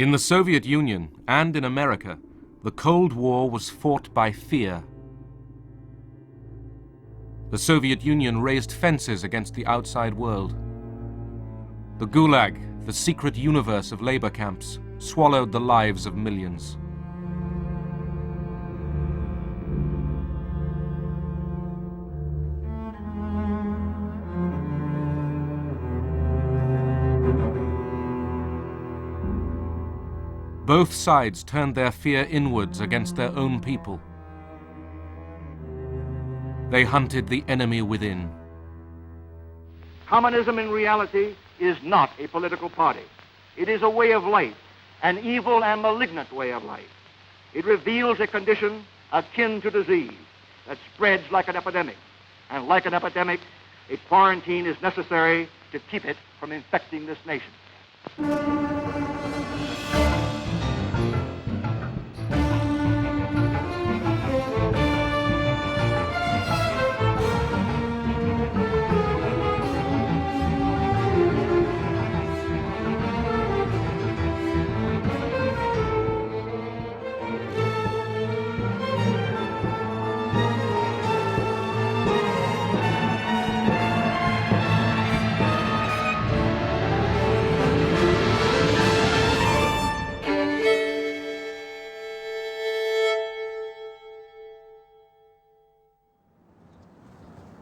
In the Soviet Union and in America, the Cold War was fought by fear. The Soviet Union raised fences against the outside world. The Gulag, the secret universe of labor camps, swallowed the lives of millions. Both sides turned their fear inwards against their own people. They hunted the enemy within. Communism in reality is not a political party. It is a way of life, an evil and malignant way of life. It reveals a condition akin to disease that spreads like an epidemic. And like an epidemic, a quarantine is necessary to keep it from infecting this nation.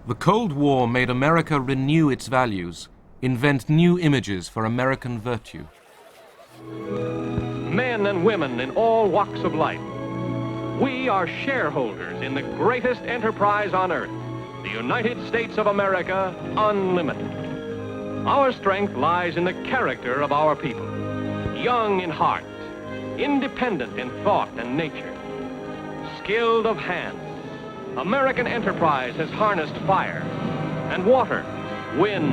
The Cold War made America renew its values, invent new images for American virtue. Men and women in all walks of life, we are shareholders in the greatest enterprise on earth, the United States of America, unlimited. Our strength lies in the character of our people, young in heart, independent in thought and nature, skilled of hand. American enterprise has harnessed fire and water, wind,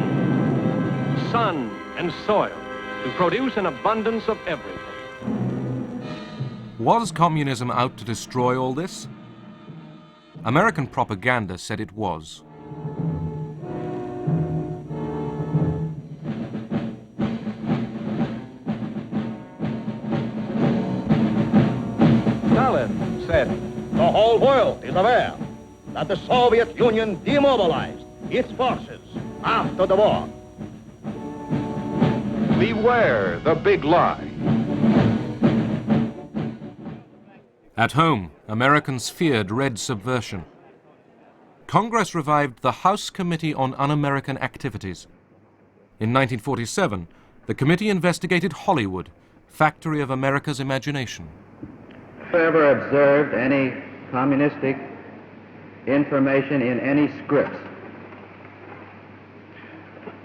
sun, and soil to produce an abundance of everything. Was communism out to destroy all this? American propaganda said it was. Stalin said, "The whole world is aware that the Soviet Union demobilized its forces after the war." Beware the big lie. At home, Americans feared Red subversion. Congress revived the House Committee on Un-American Activities. In 1947, the committee investigated Hollywood, factory of America's imagination. Have you ever observed any communistic information in any scripts?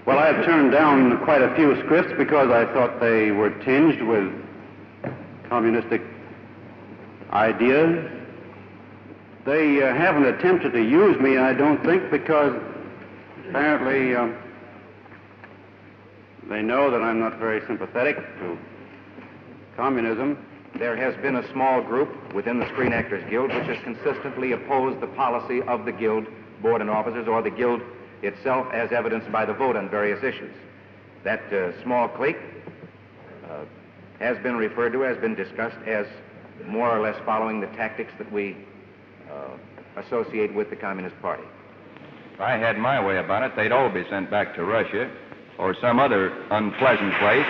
Well, I have turned down quite a few scripts because I thought they were tinged with communistic ideas. They haven't attempted to use me, I don't think, because apparently they know that I'm not very sympathetic to communism. There has been a small group within the Screen Actors Guild which has consistently opposed the policy of the Guild board and officers or the Guild itself as evidenced by the vote on various issues. That small clique has been referred to, has been discussed as more or less following the tactics that we associate with the Communist Party. If I had my way about it, they'd all be sent back to Russia or some other unpleasant place.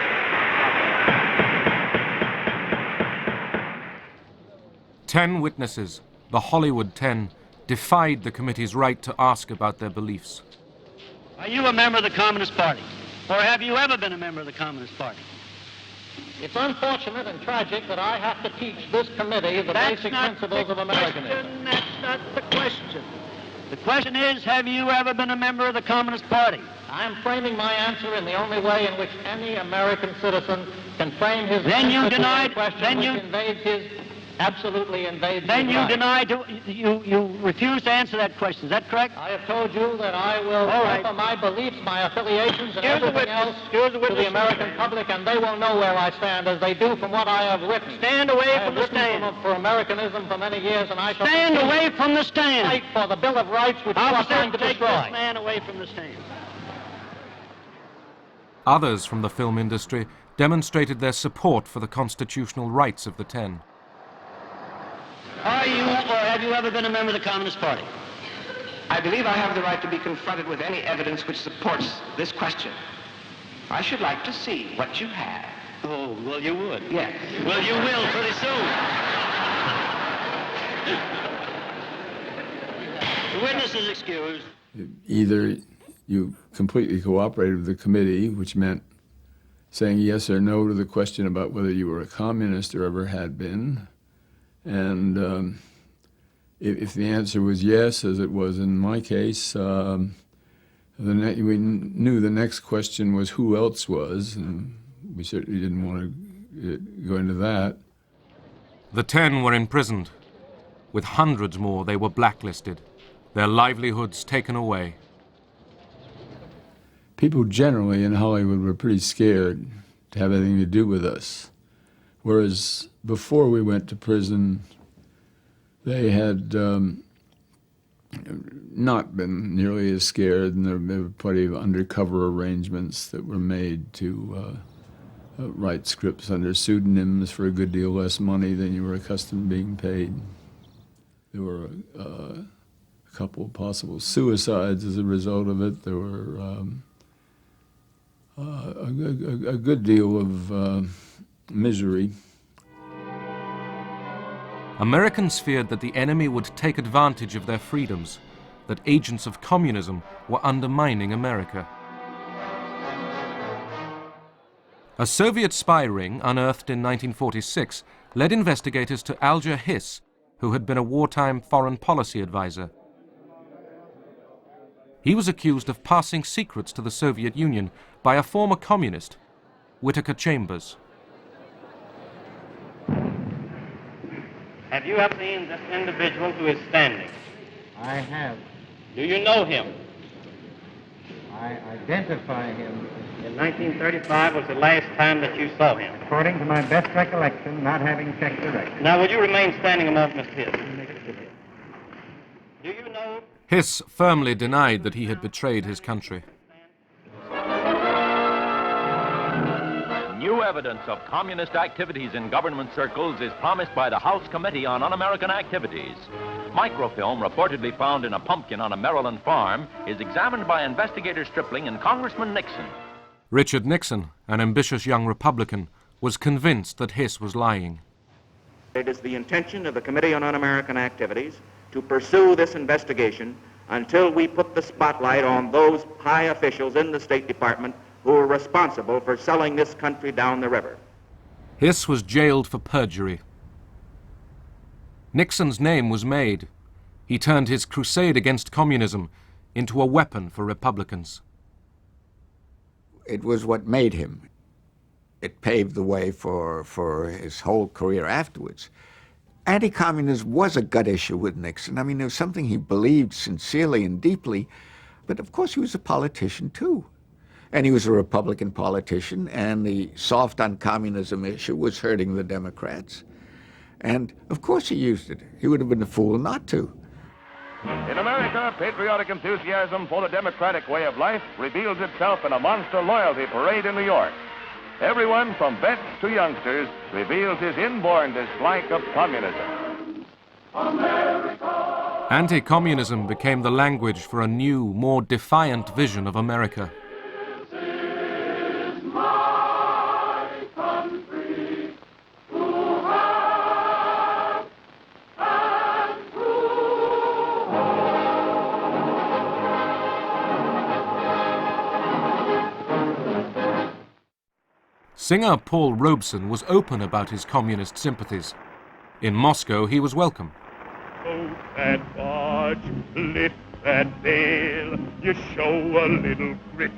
10 witnesses, the Hollywood 10, defied the committee's right to ask about their beliefs. Are you a member of the Communist Party? Or have you ever been a member of the Communist Party? It's unfortunate and tragic that I have to teach this committee the basic principles of Americanism. That's not the question. The question is, have you ever been a member of the Communist Party? I'm framing my answer in the only way in which any American citizen can frame his Then you answer to denied- a question then which you- invades his, absolutely invades Then his you right. denied, you refused to answer that question. Is that correct? I have told you that I will All right. offer my beliefs, my affiliations, and Here's the everything witness. else Here's the to witness. the American public, and they will know where I stand, as they do from what I have written. Stand away I from have the written stand. for Americanism for many years, and I shall Stand continue away from the to stand. fight for the Bill of Rights, which you are Officer, trying to take destroy. this man away from the stand. Others from the film industry demonstrated their support for the constitutional rights of the 10. Are you or have you ever been a member of the Communist Party? I believe I have the right to be confronted with any evidence which supports this question. I should like to see what you have. Oh, well, you would. Yes. Well, you will pretty soon. The witness is excused. Either you completely cooperated with the committee, which meant saying yes or no to the question about whether you were a communist or ever had been. And if the answer was yes, as it was in my case, we knew the next question was who else was, and we certainly didn't want to go into that. The 10 were imprisoned. With hundreds more, they were blacklisted, their livelihoods taken away. People generally in Hollywood were pretty scared to have anything to do with us. Whereas before we went to prison, they had not been nearly as scared, and there were plenty of undercover arrangements that were made to write scripts under pseudonyms for a good deal less money than you were accustomed to being paid. There were a couple of possible suicides as a result of it. There were a good deal of misery. Americans feared that the enemy would take advantage of their freedoms, that agents of communism were undermining America. A Soviet spy ring unearthed in 1946 led investigators to Alger Hiss, who had been a wartime foreign policy advisor. He was accused of passing secrets to the Soviet Union by a former communist, Whittaker Chambers. Have you ever seen this individual who is standing? I have. Do you know him? I identify him. In 1935 was the last time that you saw him. According to my best recollection, not having checked the record. Now, would you remain standing a moment, Mr. Hiss? Do you know? Hiss firmly denied that he had betrayed his country. New evidence of communist activities in government circles is promised by the House Committee on Un-American Activities. Microfilm reportedly found in a pumpkin on a Maryland farm is examined by investigator Stripling and Congressman Nixon. Richard Nixon, an ambitious young Republican, was convinced that Hiss was lying. It is the intention of the Committee on Un-American Activities to pursue this investigation until we put the spotlight on those high officials in the State Department who are responsible for selling this country down the river. Hiss was jailed for perjury. Nixon's name was made. He turned his crusade against communism into a weapon for Republicans. It was what made him. It paved the way for his whole career afterwards. Anti-communism was a gut issue with Nixon. I mean, it was something he believed sincerely and deeply, but of course he was a politician too. And he was a Republican politician, and the soft on communism issue was hurting the Democrats. And of course he used it. He would have been a fool not to. In America, patriotic enthusiasm for the democratic way of life reveals itself in a monster loyalty parade in New York. Everyone from vets to youngsters reveals his inborn dislike of communism. Anti-communism became the language for a new, more defiant vision of America. Singer Paul Robeson was open about his communist sympathies. In Moscow, he was welcome. Boat that barge, lift that sail, you show a little grit,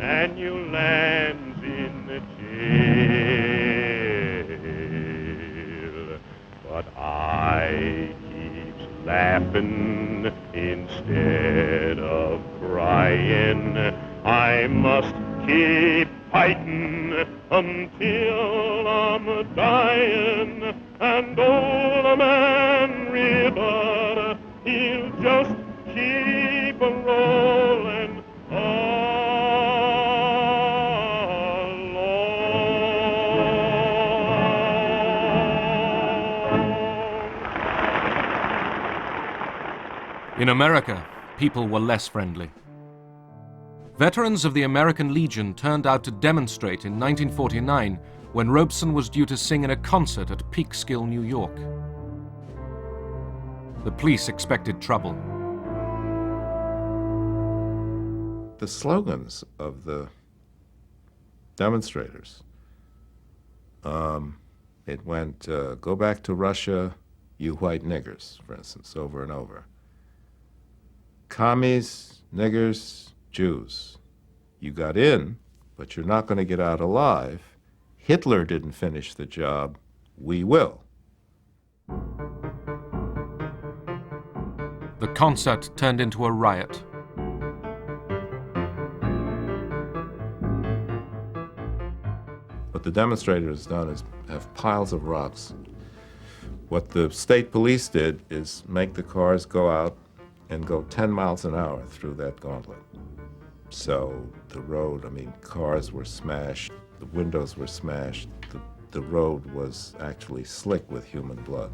and you land in the jail. But I keeps laughing instead of crying. I must keep fighting until I'm dying, and old man River, he'll just keep a rolling on. In America, people were less friendly. Veterans of the American Legion turned out to demonstrate in 1949 when Robeson was due to sing in a concert at Peekskill, New York. The police expected trouble. The slogans of the demonstrators, it went, go back to Russia, you white niggers, for instance, over and over. Commies, niggers, Jews. You got in, but you're not going to get out alive. Hitler didn't finish the job. We will. The concert turned into a riot. What the demonstrators done is have piles of rocks. What the state police did is make the cars go out and go 10 miles an hour through that gauntlet. So the road, I mean, cars were smashed, the windows were smashed, the road was actually slick with human blood.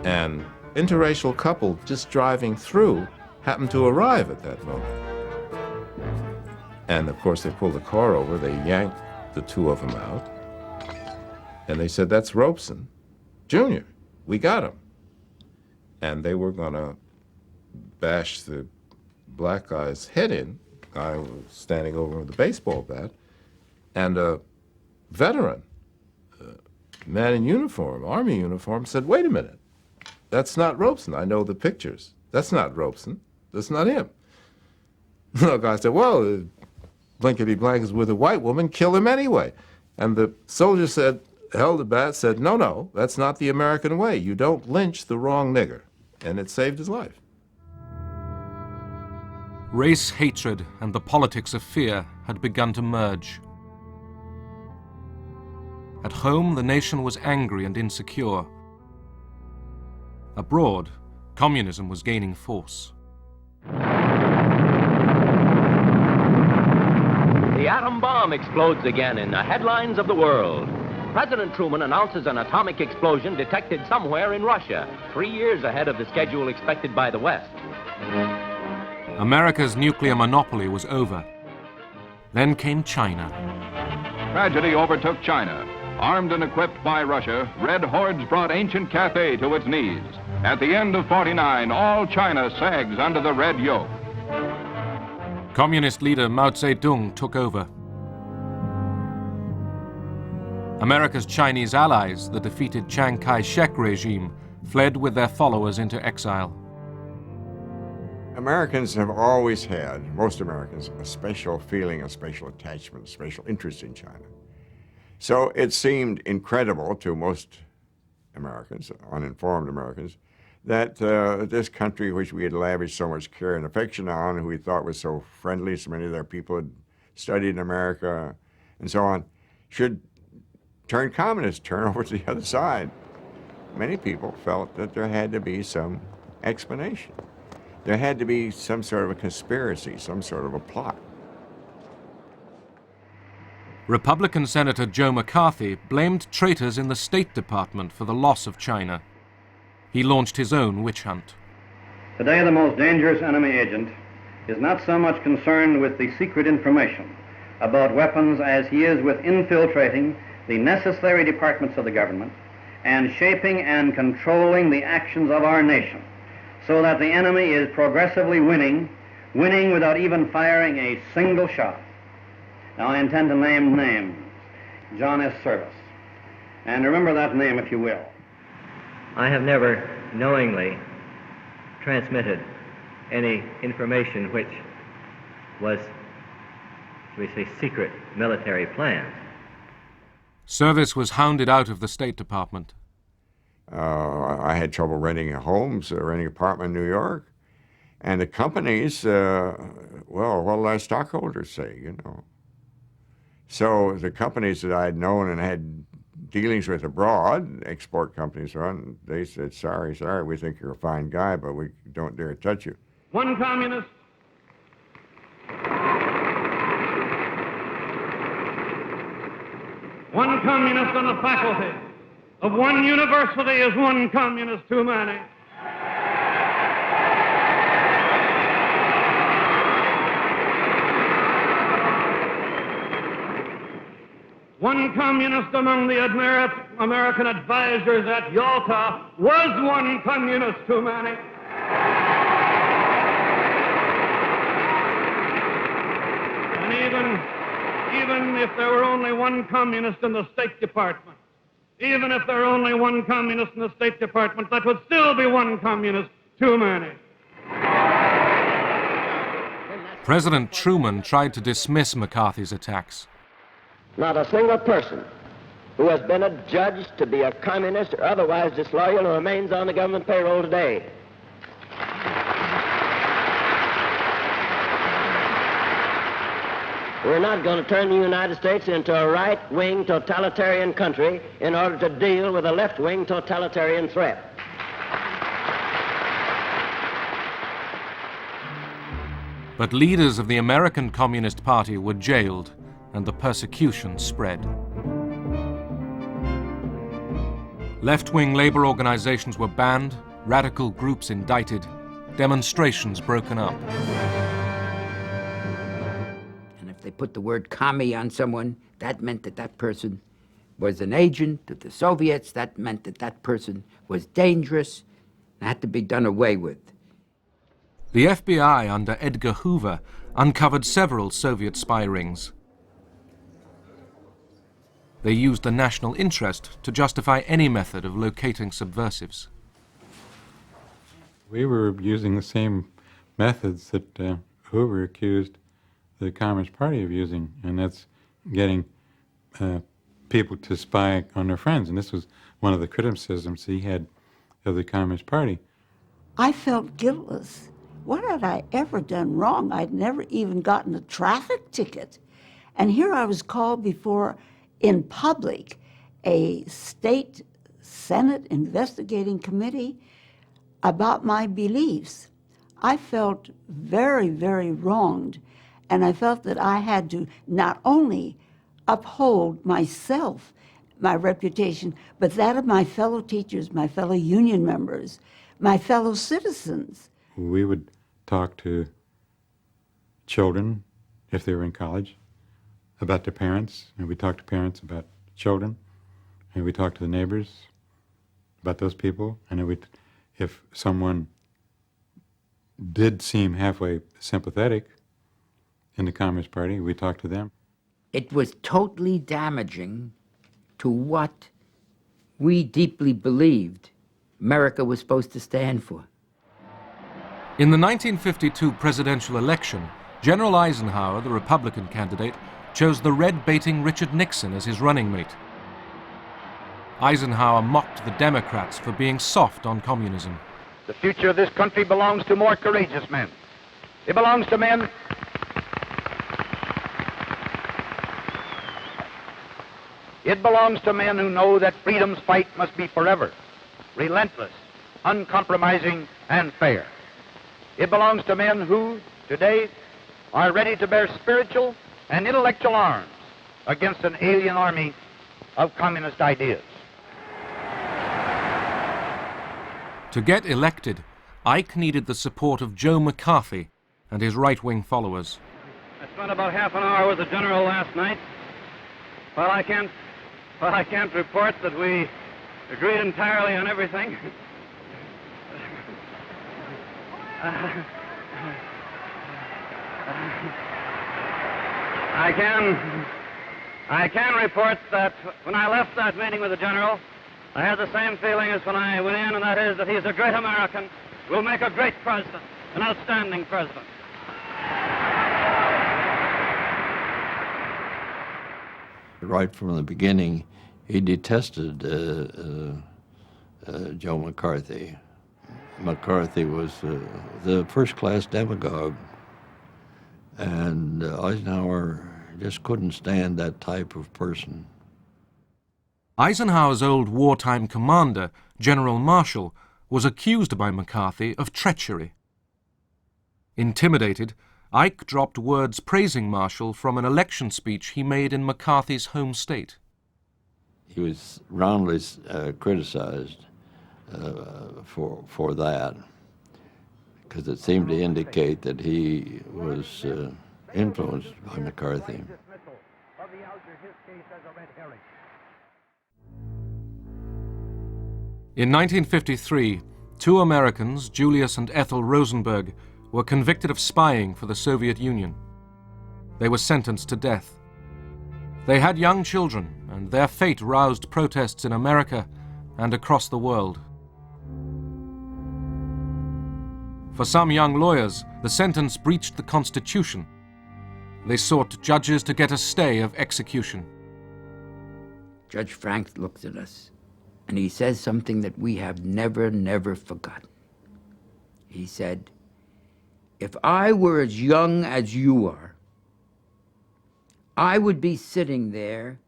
An interracial couple just driving through happened to arrive at that moment. And of course they pulled the car over, they yanked the two of them out, and they said, that's Robeson Jr., we got him. And they were gonna bash the black guy's head in. The guy was standing over with a baseball bat, and a veteran, man in uniform, army uniform, said, wait a minute, that's not Robeson, I know the pictures. That's not Robeson, that's not him. The guy said, well, blankety blank is with a white woman, kill him anyway. And the soldier said, held the bat, said, no, no, that's not the American way. You don't lynch the wrong nigger. And it saved his life. Race hatred and the politics of fear had begun to merge. At home, the nation was angry and insecure. Abroad, communism was gaining force. The atom bomb explodes again in the headlines of the world. President Truman announces an atomic explosion detected somewhere in Russia, 3 years ahead of the schedule expected by the West. America's nuclear monopoly was over. Then came China. Tragedy overtook China. Armed and equipped by Russia, red hordes brought ancient Cathay to its knees. At the end of '49, all China sags under the red yoke. Communist leader Mao Zedong took over. America's Chinese allies, the defeated Chiang Kai-shek regime, fled with their followers into exile. Americans have always had, most Americans, a special feeling, a special attachment, a special interest in China. So it seemed incredible to most Americans, uninformed Americans, that this country which we had lavished so much care and affection on, who we thought was so friendly, so many of their people had studied in America and so on, should turn communist, turn over to the other side. Many people felt that there had to be some explanation. There had to be some sort of a conspiracy, some sort of a plot. Republican Senator Joe McCarthy blamed traitors in the State Department for the loss of China. He launched his own witch hunt. Today, the most dangerous enemy agent is not so much concerned with the secret information about weapons as he is with infiltrating the necessary departments of the government and shaping and controlling the actions of our nation so that the enemy is progressively winning without even firing a single shot. Now, I intend to name names. John S. Service. And remember that name if you will. I have never knowingly transmitted any information which was, shall we say, secret military plans. Service was hounded out of the State Department. I had trouble renting homes, renting an apartment in New York. And the companies, well, what did our stockholders say, you know? So the companies that I had known and had dealings with abroad, export companies, they said, sorry, we think you're a fine guy, but we don't dare touch you. One communist. One communist on the faculty of one university is one communist too many. One communist among the American advisors at Yalta was one communist too many. And even if there were only one communist in the State Department, even if there were only one communist in the State Department, that would still be one communist too many. President Truman tried to dismiss McCarthy's attacks. Not a single person who has been adjudged to be a communist or otherwise disloyal who remains on the government payroll today. We're not going to turn the United States into a right-wing totalitarian country in order to deal with a left-wing totalitarian threat. But leaders of the American Communist Party were jailed, and the persecution spread. Left-wing labor organizations were banned, radical groups indicted, demonstrations broken up. And if they put the word commie on someone, that meant that that person was an agent of the Soviets. That meant that that person was dangerous and had to be done away with. The FBI under Edgar Hoover uncovered several Soviet spy rings. They used the national interest to justify any method of locating subversives. We were using the same methods that Hoover accused the Communist Party of using, and that's getting people to spy on their friends. And this was one of the criticisms he had of the Communist Party. I felt guiltless. What had I ever done wrong? I'd never even gotten a traffic ticket. And here I was called before, in public, a state Senate investigating committee about my beliefs. I felt very, very wronged, and I felt that I had to not only uphold myself, my reputation, but that of my fellow teachers, my fellow union members, my fellow citizens. We would talk to children, if they were in college, about their parents, and we talked to parents about children, and we talked to the neighbors about those people, and then if someone did seem halfway sympathetic in the Communist Party, we talked to them. It was totally damaging to what we deeply believed America was supposed to stand for. In the 1952 presidential election, General Eisenhower, the Republican candidate, chose the red-baiting Richard Nixon as his running mate. Eisenhower mocked the Democrats for being soft on communism. The future of this country belongs to more courageous men. It belongs to men who know that freedom's fight must be forever, relentless, uncompromising, and fair. It belongs to men who, today, are ready to bear spiritual and intellectual arms against an alien army of communist ideas. To get elected, Ike needed the support of Joe McCarthy and his right-wing followers. I spent about half an hour with the general last night. Well, I can't report that we agreed entirely on everything. I can report that when I left that meeting with the general, I had the same feeling as when I went in, and that is that he's a great American, will make a great president, an outstanding president. Right from the beginning, he detested Joe McCarthy. McCarthy was the first-class demagogue, and Eisenhower just couldn't stand that type of person. Eisenhower's old wartime commander, General Marshall, was accused by McCarthy of treachery. Intimidated, Ike dropped words praising Marshall from an election speech he made in McCarthy's home state. He was roundly criticized for that, because it seemed to indicate that he was influenced by McCarthy. consider his case as a red herring. In 1953, two Americans, Julius and Ethel Rosenberg, were convicted of spying for the Soviet Union. They were sentenced to death. They had young children, and their fate roused protests in America and across the world. For some young lawyers, the sentence breached the Constitution. They sought judges to get a stay of execution. Judge Frank looks at us, and he says something that we have never forgotten. He said, "If I were as young as you are, I would be sitting there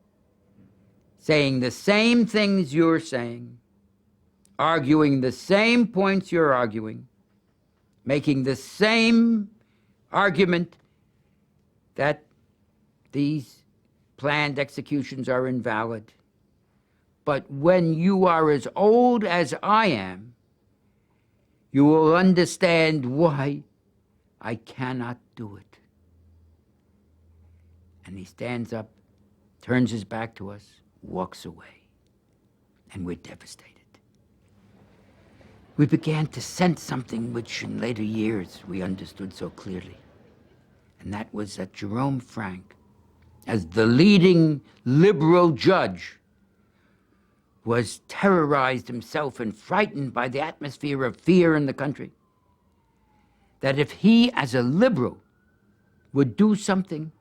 saying the same things you're saying, arguing the same points you're arguing, making the same argument that these planned executions are invalid. But when you are as old as I am, you will understand why I cannot do it." And he stands up, turns his back to us, walks away, and we're devastated. We began to sense something which in later years we understood so clearly, and that was that Jerome Frank, as the leading liberal judge, was terrorized himself and frightened by the atmosphere of fear in the country. That if he, as a liberal, would do something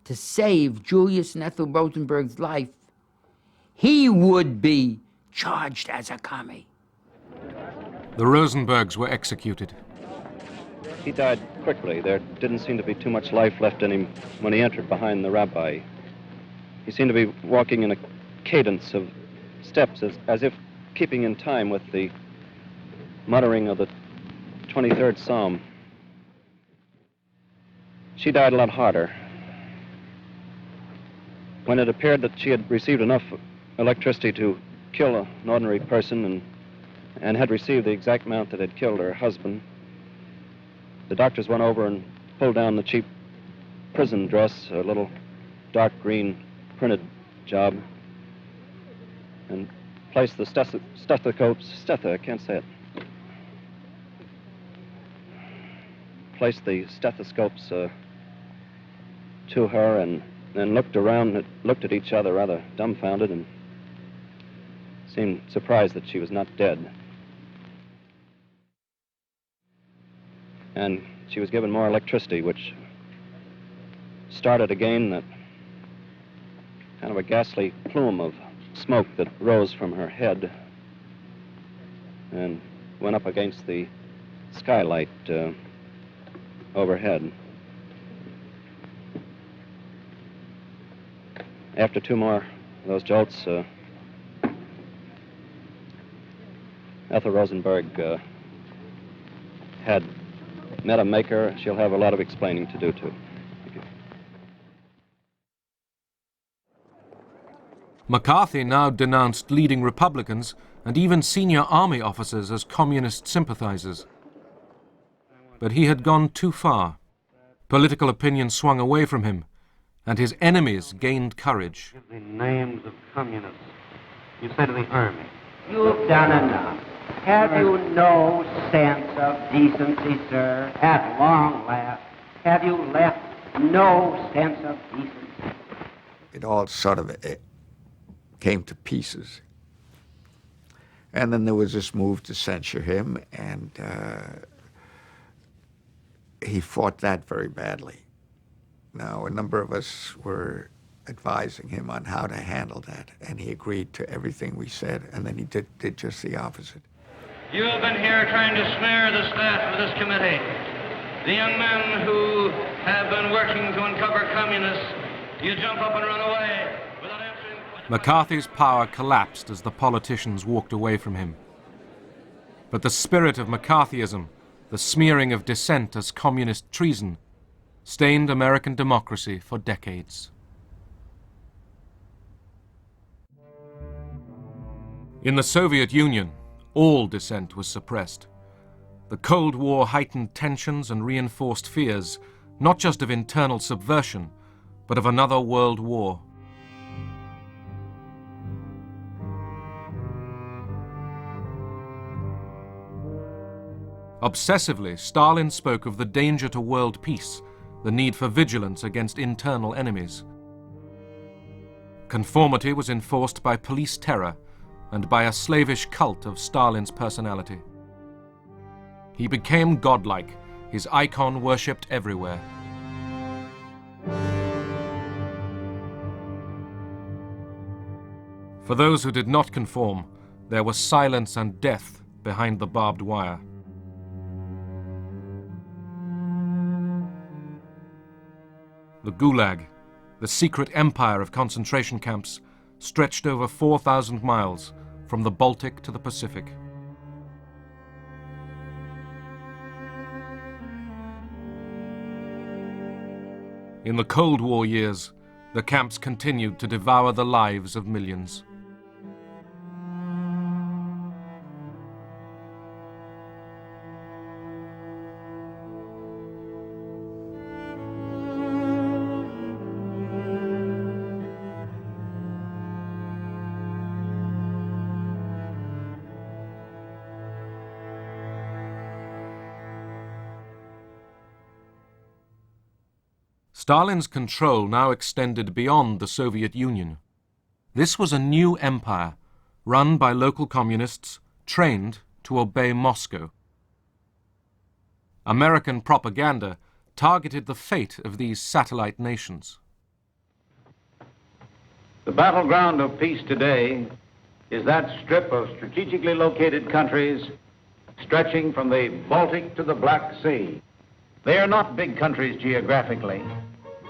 to save Julius and Ethel Rosenberg's life, he would be charged as a commie. The Rosenbergs were executed. He died quickly. There didn't seem to be too much life left in him when he entered behind the rabbi. He seemed to be walking in a cadence of steps, as if keeping in time with the muttering of the 23rd Psalm. She died a lot harder. When it appeared that she had received enough electricity to kill an ordinary person and had received the exact amount that had killed her husband, the doctors went over and pulled down the cheap prison dress, a little dark green printed job, and placed the placed the stethoscopes to her, and then looked around, looked at each other rather dumbfounded, and seemed surprised that she was not dead. And she was given more electricity, which started again that kind of a ghastly plume of smoke that rose from her head and went up against the skylight overhead. After two more of those jolts, Ethel Rosenberg had met a maker. She'll have a lot of explaining to do, too. McCarthy now denounced leading Republicans and even senior army officers as communist sympathizers. But he had gone too far. Political opinion swung away from him, and his enemies gained courage. The names of communists. You say to the army. You've done enough. Have you no sense of decency, sir? At long last, have you left no sense of decency? It all sort of came to pieces. And then there was this move to censure him, and he fought that very badly. Now, a number of us were advising him on how to handle that, and he agreed to everything we said, and then he did just the opposite. You have been here trying to snare the staff of this committee. The young men who have been working to uncover communists, you jump up and run away without answering. McCarthy's power collapsed as the politicians walked away from him. But the spirit of McCarthyism, the smearing of dissent as communist treason, stained American democracy for decades. In the Soviet Union, all dissent was suppressed. The Cold War heightened tensions and reinforced fears, not just of internal subversion, but of another world war. Obsessively, Stalin spoke of the danger to world peace, the need for vigilance against internal enemies. Conformity was enforced by police terror and by a slavish cult of Stalin's personality. He became godlike, his icon worshipped everywhere. For those who did not conform, there was silence and death behind the barbed wire. The Gulag, the secret empire of concentration camps, stretched over 4,000 miles from the Baltic to the Pacific. In the Cold War years, the camps continued to devour the lives of millions. Stalin's control now extended beyond the Soviet Union. This was a new empire, run by local communists, trained to obey Moscow. American propaganda targeted the fate of these satellite nations. The battleground of peace today is that strip of strategically located countries stretching from the Baltic to the Black Sea. They are not big countries geographically,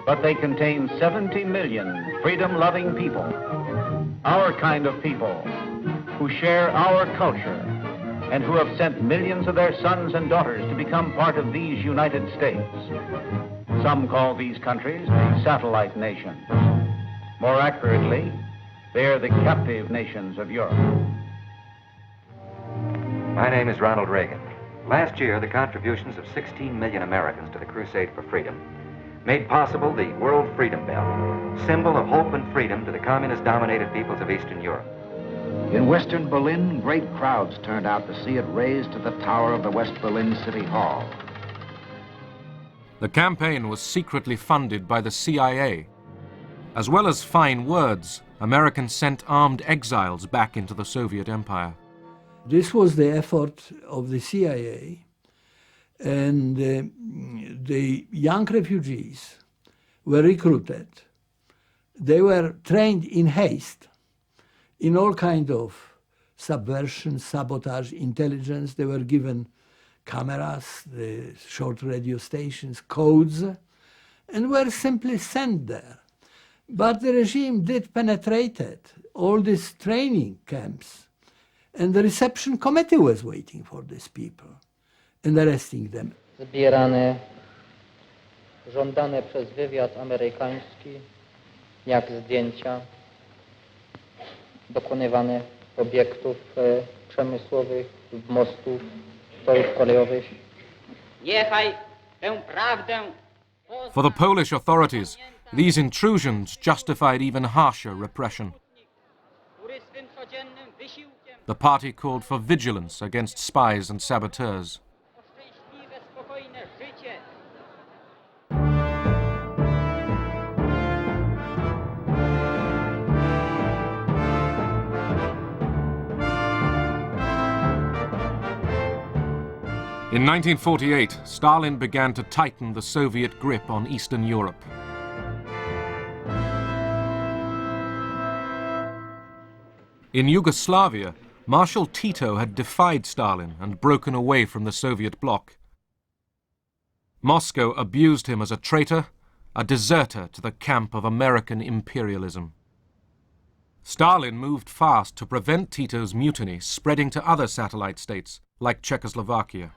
but they contain 70 million freedom-loving people, our kind of people, who share our culture and who have sent millions of their sons and daughters to become part of these United States. Some call these countries the satellite nations. More accurately, they are the captive nations of Europe. My name is Ronald Reagan. Last year, the contributions of 16 million Americans to the Crusade for Freedom made possible the World Freedom Bell, symbol of hope and freedom to the communist-dominated peoples of Eastern Europe. In Western Berlin, great crowds turned out to see it raised to the tower of the West Berlin City Hall. The campaign was secretly funded by the CIA. As well as fine words, Americans sent armed exiles back into the Soviet Empire. This was the effort of the CIA, and the young refugees were recruited. They were trained in haste, in all kind of subversion, sabotage, intelligence. They were given cameras, the short radio stations, codes, and were simply sent there. But the regime did penetrate all these training camps, and the reception committee was waiting for these people and arresting them. Zbierane, żądane przez wywiad amerykański, jak zdjęcia, dokonywane obiektów przemysłowych, mostów, torów kolejowych. Niechaj tę prawdę. For the Polish authorities, these intrusions justified even harsher repression. The party called for vigilance against spies and saboteurs. In 1948, Stalin began to tighten the Soviet grip on Eastern Europe. In Yugoslavia, Marshal Tito had defied Stalin and broken away from the Soviet bloc. Moscow abused him as a traitor, a deserter to the camp of American imperialism. Stalin moved fast to prevent Tito's mutiny spreading to other satellite states, like Czechoslovakia.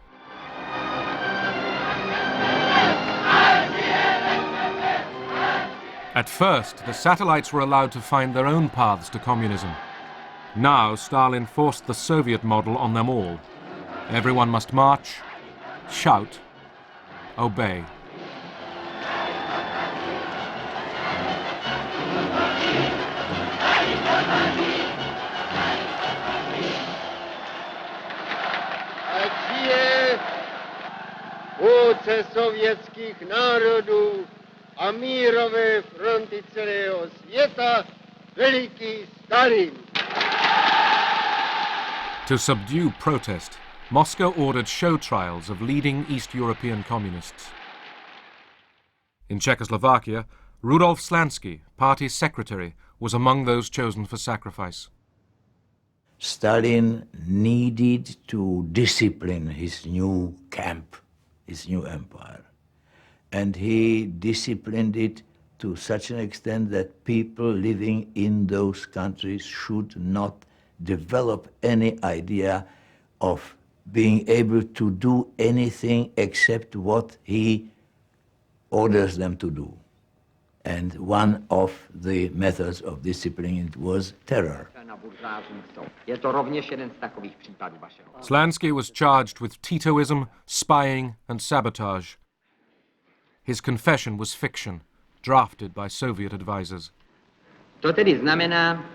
At first, the satellites were allowed to find their own paths to communism. Now, Stalin forced the Soviet model on them all. Everyone must march, shout, obey. Aliance sovětských národů a mírové fronty celého světa, veliký Stalin. To subdue protest, Moscow ordered show trials of leading East European communists. In Czechoslovakia, Rudolf Slansky, party secretary, was among those chosen for sacrifice. Stalin needed to discipline his new camp, his new empire. And he disciplined it to such an extent that people living in those countries should not develop any idea of being able to do anything except what he orders them to do. And one of the methods of disciplining was terror. Slansky was charged with Titoism, spying, and sabotage. His confession was fiction, drafted by Soviet advisors. To tedy znamená,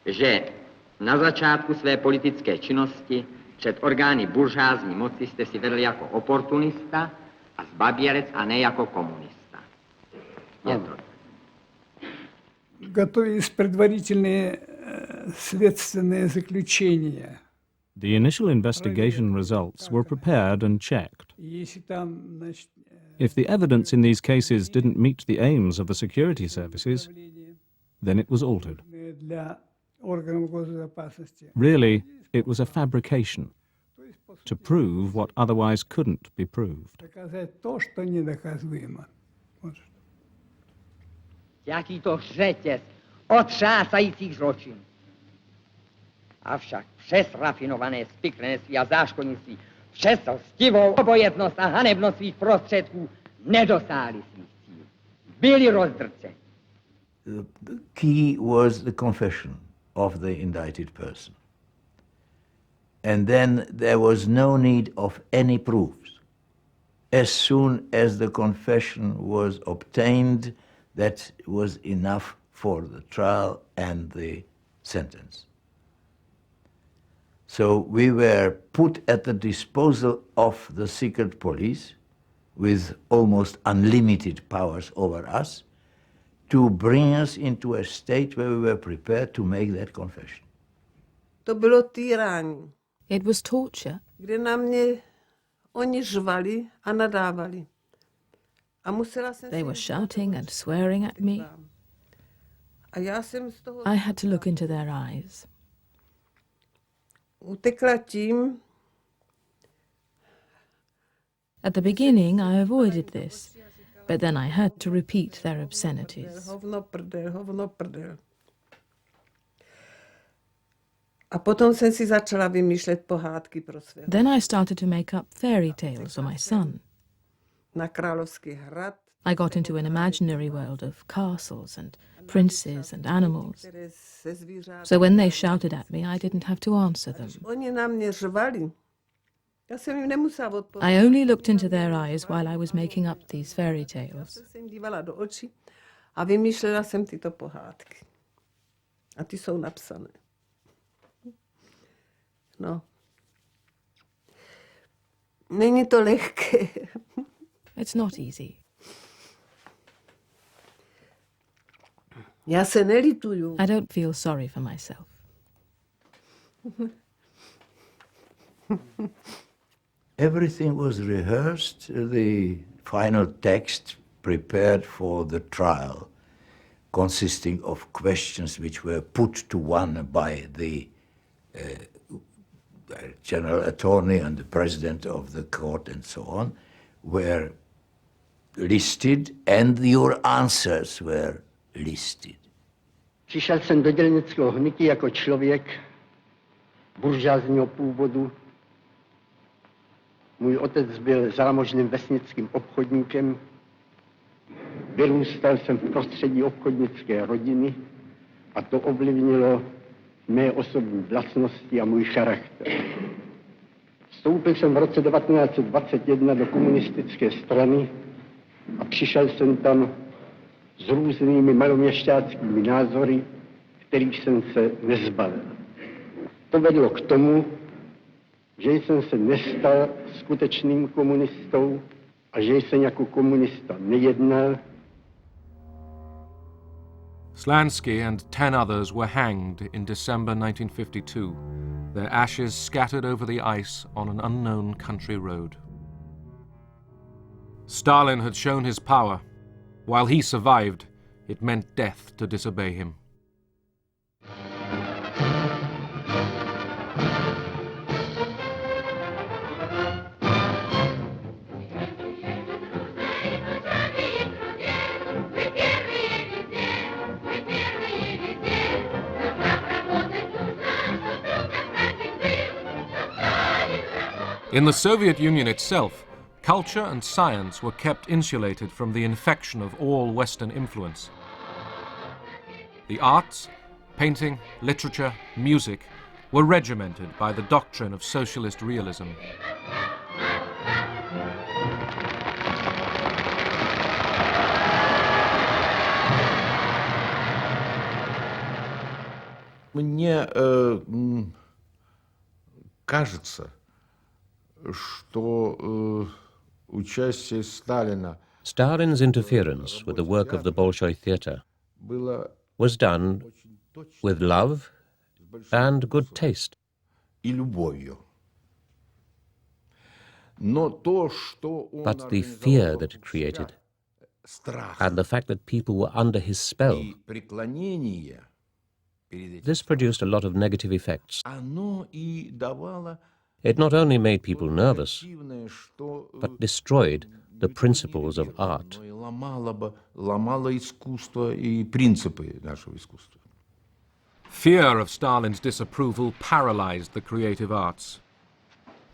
že na začátku své politické činnosti před orgány buržázní moci jste si vedl jako oportunista a zbabělec a ne jako komunista. Je to. Готовились предварительные следственные заключения. The initial investigation results were prepared and checked. If the evidence in these cases didn't meet the aims of the security services, then it was altered. Really, it was a fabrication to prove what otherwise couldn't be proved. Jaký to řetěz otřásajících zločinů. Avšak přes rafinované spiklenství a záškodnictví, přes lstivou obojetnost a hanebnost svých prostředků nedosáhli svých cílů. Byli rozdrceni. The key was the confession of the indicted person. And then there was no need of any proofs. As soon as the confession was obtained, that was enough for the trial and the sentence. So we were put at the disposal of the secret police with almost unlimited powers over us to bring us into a state where we were prepared to make that confession. To bylo týrání. It was torture. Kde na mě oni řvali a nadávali. They were shouting and swearing at me. I had to look into their eyes. At the beginning, I avoided this, but then I had to repeat their obscenities. Then I started to make up fairy tales for my son. I got into an imaginary world of castles and princes and animals. So when they shouted at me, I didn't have to answer them. I only looked into their eyes while I was making up these fairy tales. A vymýšlela jsem tyto pohádky. A ty jsou napsané. No. Není to lehké. It's not easy. Já se nelituju. I don't feel sorry for myself. Everything was rehearsed, the final text prepared for the trial, consisting of questions which were put to one by the general attorney and the president of the court and so on, were listed and your answers were listed. Přišel jsem do dělnického hnutí jako člověk buržázního původu. Můj otec byl zámožným vesnickým obchodníkem. Vyrůstal jsem v prostředí obchodnické rodiny a to ovlivnilo mé osobní vlastnosti a můj charakter. Vstoupil jsem v roce 1921 do komunistické strany a přišel jsem tam s různými maloměšťáckými názory, kterých jsem se nezbavil. To vedlo k tomu, že jsem se nestal skutečným komunistou a že jsem jako komunista nejednal. Slansky and 10 others were hanged in December 1952, their ashes scattered over the ice on an unknown country road. Stalin had shown his power. While he survived, it meant death to disobey him. In the Soviet Union itself, culture and science were kept insulated from the infection of all Western influence. The arts, painting, literature, music, were regimented by the doctrine of socialist realism. Мне кажется, что участие Сталина Stalin's interference with the work of the Bolshoi theatre was done with love and good taste. и любовью. Но то, что он But the fear that it created, страх and the fact that people were under his spell, и преклонение перед этим, this produced a lot of negative effects. оно и давало It not only made people nervous, противное, что but destroyed the principles of art. оно и ломало искусство и принципы нашего искусства. Fear of Stalin's disapproval paralyzed the creative arts.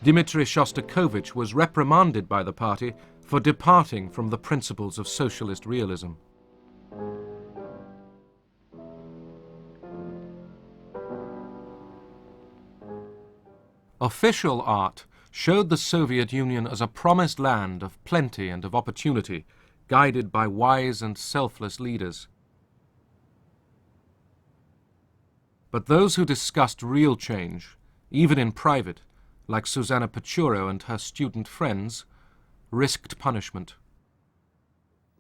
Dmitry Shostakovich was reprimanded by the party for departing from the principles of socialist realism. Official art showed the Soviet Union as a promised land of plenty and of opportunity, guided by wise and selfless leaders. But those who discussed real change, even in private, like Susanna Pechuro and her student friends, risked punishment.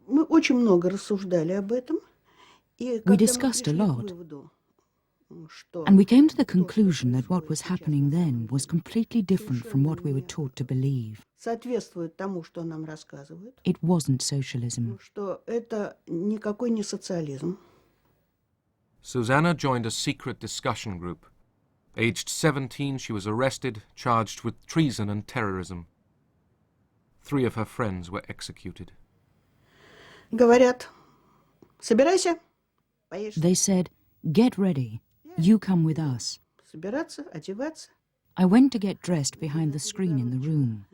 Мы очень много рассуждали об этом. We discussed a lot. And we came to the conclusion that what was happening then was completely different from what we were taught to believe. Соответствует тому, что нам рассказывают. It wasn't socialism. Что это никакой не социализм. Susanna joined a secret discussion group. Aged 17, she was arrested, charged with treason and terrorism. 3 of her friends were executed. Говорят, собирайся, поедешь. They said, get ready. You come with us. Собираться, одеваться. I went to get dressed behind the screen in the room,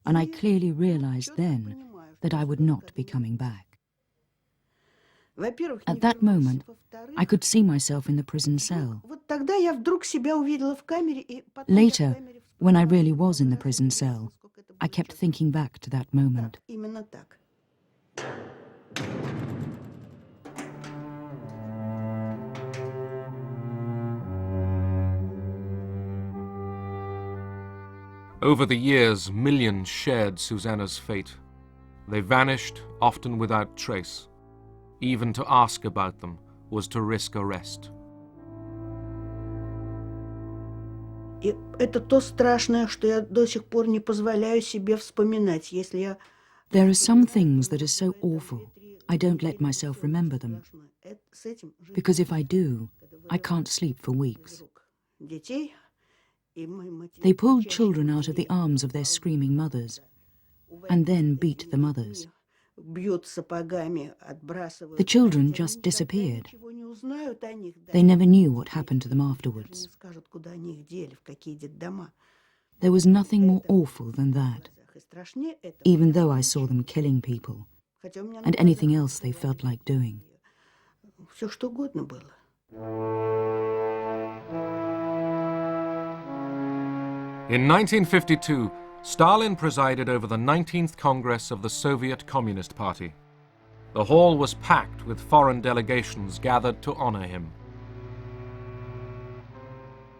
and I clearly realized then that I would not be coming back. At that moment, I could see myself in the prison cell. Later, when I really was in the prison cell, I kept thinking back to that moment. Over the years, millions shared Susanna's fate. They vanished, often without trace. Even to ask about them was to risk arrest. И это то страшное, что я до сих пор не позволяю себе вспоминать, если я... There are some things that are so awful, I don't let myself remember them. Because if I do, I can't sleep for weeks. They pulled children out of the arms of their screaming mothers, and then beat the mothers. The children just disappeared. They never knew what happened to them afterwards. There was nothing more awful than that, even though I saw them killing people, and anything else they felt like doing. In 1952, Stalin presided over the 19th Congress of the Soviet Communist Party. The hall was packed with foreign delegations gathered to honor him.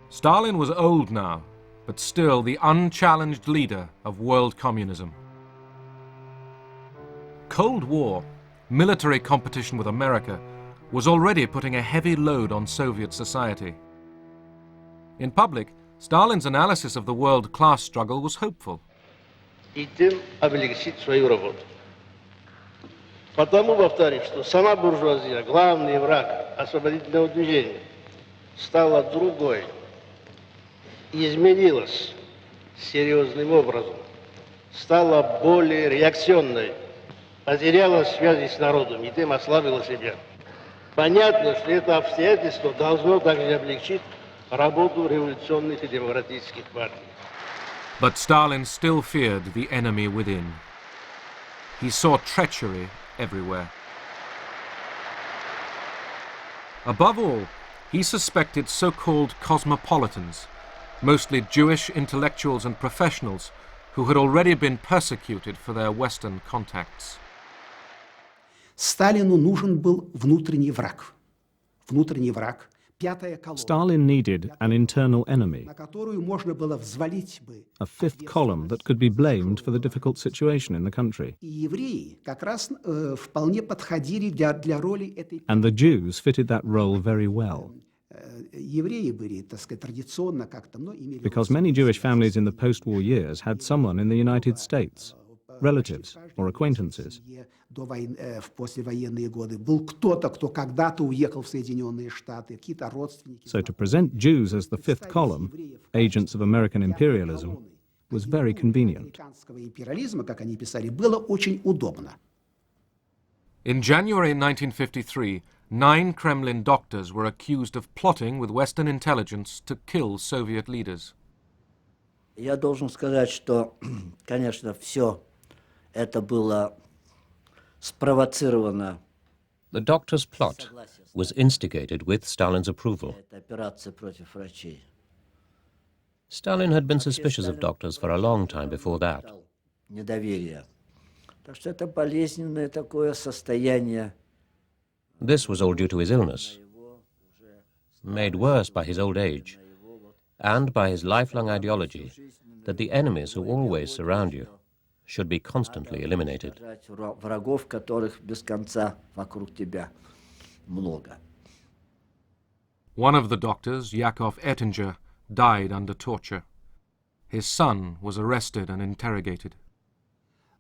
Stalin was old now, but still the unchallenged leader of world communism. Cold War, military competition with America, was already putting a heavy load on Soviet society. In public, Stalin's analysis of the world class struggle was hopeful. И тем облегчить свою работу. Потому, повторюсь, что сама буржуазия, главный враг освободительного движения, стала другой, изменилась серьезным образом, стала более реакционной, потеряла связи с народом и тем ослабила себя. Понятно, что это обстоятельство должно также облегчить работу революционных и демократических партий. But Stalin still feared the enemy within. He saw treachery everywhere. Above all, he suspected so-called cosmopolitans, mostly Jewish intellectuals and professionals who had already been persecuted for their Western contacts. Сталину нужен был внутренний враг. Внутренний враг. Stalin needed an internal enemy, на которую можно было взвалить бы. A fifth column that could be blamed for the difficult situation in the country. И евреи как раз вполне подходили для роли этой. And the Jews fitted that role very well. Евреи были, так сказать, традиционно как-то, но имели. Because many Jewish families in the post-war years had someone in the United States, relatives or acquaintances. В послевоенные годы был кто-то, кто когда-то уехал в Соединенные Штаты, какие-то родственники. So to present Jews as the fifth column, agents of American imperialism, was very convenient. Американского империализма, как они писали, было очень удобно. In January 1953, 9 Kremlin doctors were accused of plotting with Western intelligence to kill Soviet leaders. Я должен сказать, что, конечно, все это было спровоцировано. The doctor's plot was instigated with Stalin's approval. Операция против врачей. Stalin had been suspicious of doctors for a long time before that. Недоверие. Так что это болезненное такое состояние. This was all due to his illness, made worse by his old age, and by his lifelong ideology that the enemies who always surround you should be constantly eliminated. Врагов, которых без конца вокруг тебя много. One of the doctors, Yakov Ettinger, died under torture. His son was arrested and interrogated.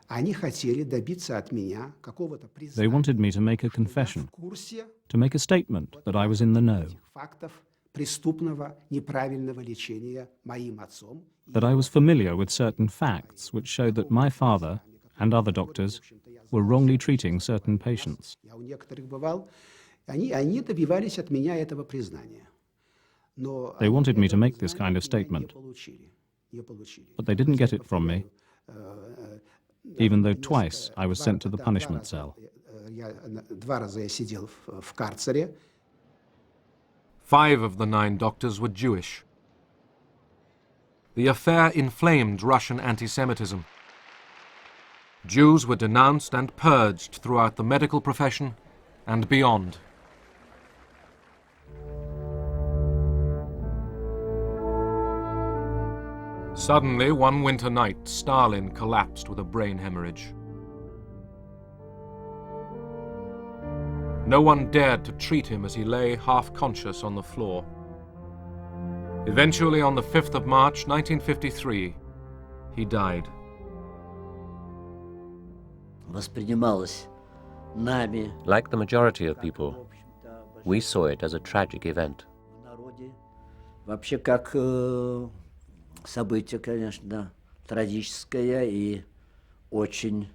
Они хотели добиться от меня какого-то признания. They wanted me to make a confession, to make a statement that I was in the know, фактов преступного неправильного лечения моим отцом. that I was familiar with certain facts which showed that my father and other doctors were wrongly treating certain patients. Я у некоторых бывал, они добивались от меня этого признания. Но They wanted me to make this kind of statement, but they didn't get it from me, even though twice I was sent to the punishment cell. 2 раза я сидел в карцере. 5 of the 9 doctors were Jewish. The affair inflamed Russian anti-Semitism. Jews were denounced and purged throughout the medical profession and beyond. Suddenly, one winter night, Stalin collapsed with a brain hemorrhage. No one dared to treat him as he lay half-conscious on the floor. Eventually, on the 5th of March 1953, he died. Воспринималось нами. Like the majority of people, we saw it as a tragic event. Вообще как событие, конечно, трагическое и очень.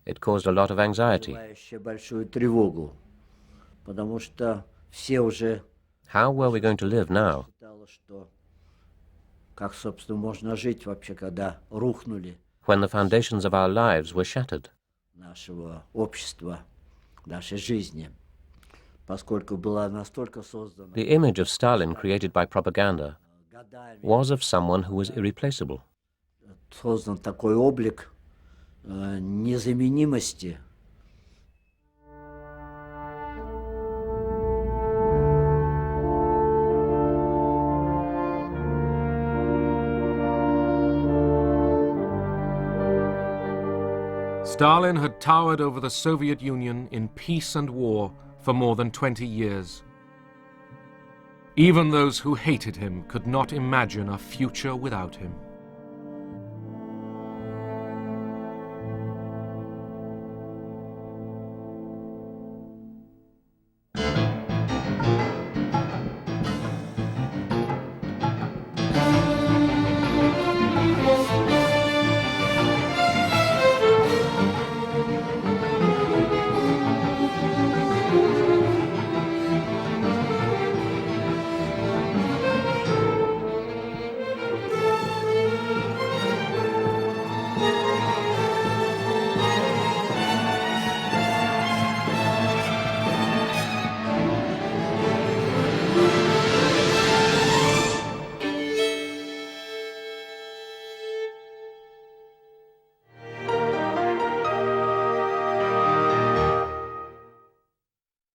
It caused a lot of anxiety. Большую тревогу, потому что все уже. How were we going to live now? Как, собственно, можно жить вообще, когда рухнули. When the foundations of our lives were shattered. Нашего общества, нашей жизни, поскольку была настолько создана. The image of Stalin created by propaganda was of someone who was irreplaceable. Создан такой облик незаменимости. Stalin had towered over the Soviet Union in peace and war for more than 20 years. Even those who hated him could not imagine a future without him.